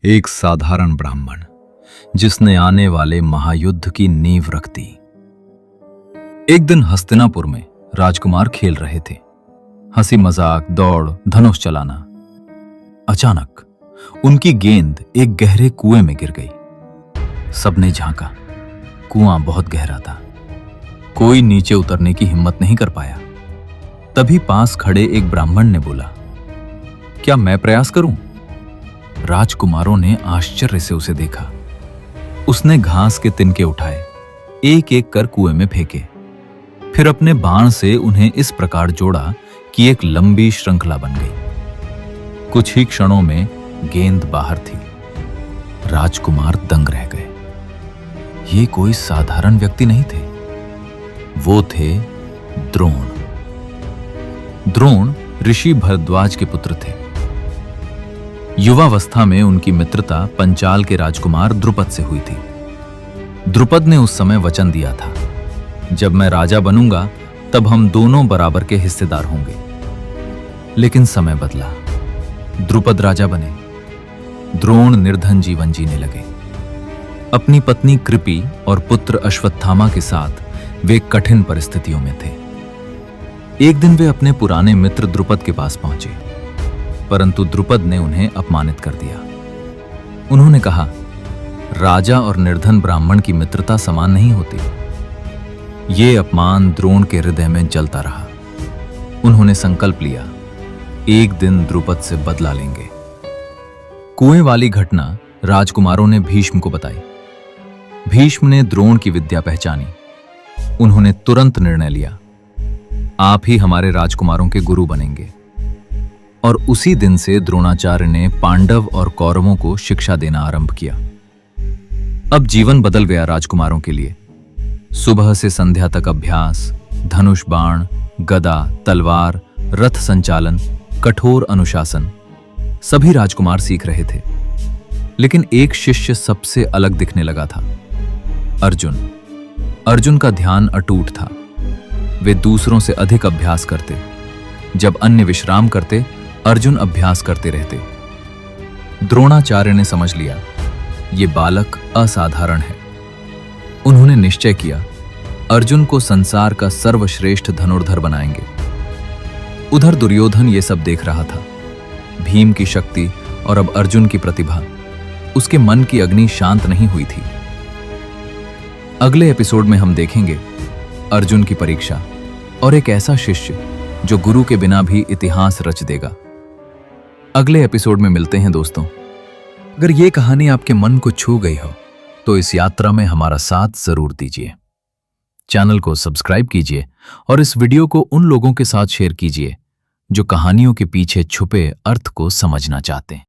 एक साधारण ब्राह्मण जिसने आने वाले महायुद्ध की नींव रख दी। एक दिन हस्तिनापुर में राजकुमार खेल रहे थे। हंसी मजाक, दौड़, धनुष चलाना। अचानक उनकी गेंद एक गहरे कुएं में गिर गई। सबने झांका। कुआं बहुत गहरा था। कोई नीचे उतरने की हिम्मत नहीं कर पाया। तभी पास खड़े एक ब्राह्मण ने बोला, क्या मैं प्रयास करूं? राजकुमारों ने आश्चर्य से उसे देखा। उसने घास के तिनके उठाए, एक एक कर कुएं में फेंके। फिर अपने बाण से उन्हें इस प्रकार जोड़ा कि एक लंबी श्रृंखला बन गई। कुछ ही क्षणों में गेंद बाहर थी। राजकुमार दंग रह गए। ये कोई साधारण व्यक्ति नहीं थे, वो थे द्रोण। द्रोण ऋषि भरद्वाज के पुत्र थे। युवावस्था में उनकी मित्रता पंचाल के राजकुमार द्रुपद से हुई थी। द्रुपद ने उस समय वचन दिया था, जब मैं राजा बनूंगा तब हम दोनों बराबर के हिस्सेदार होंगे। लेकिन समय बदला। द्रुपद राजा बने। द्रोण निर्धन जीवन जीने लगे। अपनी पत्नी कृपि और पुत्र अश्वत्थामा के साथ वे कठिन परिस्थितियों में थे। एक दिन वे अपने पुराने मित्र द्रुपद के पास पहुंचे, परंतु द्रुपद ने उन्हें अपमानित कर दिया। उन्होंने कहा, राजा और निर्धन ब्राह्मण की मित्रता समान नहीं होती। ये अपमान द्रोण के हृदय में जलता रहा। उन्होंने संकल्प लिया, एक दिन द्रुपद से बदला लेंगे। कुएं वाली घटना राजकुमारों ने भीष्म को बताई। भीष्म ने द्रोण की विद्या पहचानी। उन्होंने तुरंत निर्णय लिया, आप ही हमारे राजकुमारों के गुरु बनेंगे। और उसी दिन से द्रोणाचार्य ने पांडव और कौरवों को शिक्षा देना आरंभ किया। अब जीवन बदल गया राजकुमारों के लिए। सुबह से संध्या तक अभ्यास, धनुष बाण, गदा, तलवार, रथ संचालन, कठोर अनुशासन, सभी राजकुमार सीख रहे थे। लेकिन एक शिष्य सबसे अलग दिखने लगा था, अर्जुन। अर्जुन का ध्यान अटूट था। वे दूसरों से अधिक अभ्यास करते। जब अन्य विश्राम करते, अर्जुन अभ्यास करते रहते। द्रोणाचार्य ने समझ लिया, ये बालक असाधारण है। उन्होंने निश्चय किया, अर्जुन को संसार का सर्वश्रेष्ठ धनुर्धर बनाएंगे। उधर दुर्योधन ये सब देख रहा था। भीम की शक्ति और अब अर्जुन की प्रतिभा, उसके मन की अग्नि शांत नहीं हुई थी। अगले एपिसोड में हम देखेंगे अर्जुन की परीक्षा और एक ऐसा शिष्य जो गुरु के बिना भी इतिहास रच देगा। अगले एपिसोड में मिलते हैं दोस्तों। अगर ये कहानी आपके मन को छू गई हो तो इस यात्रा में हमारा साथ जरूर दीजिए। चैनल को सब्सक्राइब कीजिए और इस वीडियो को उन लोगों के साथ शेयर कीजिए जो कहानियों के पीछे छुपे अर्थ को समझना चाहते हैं।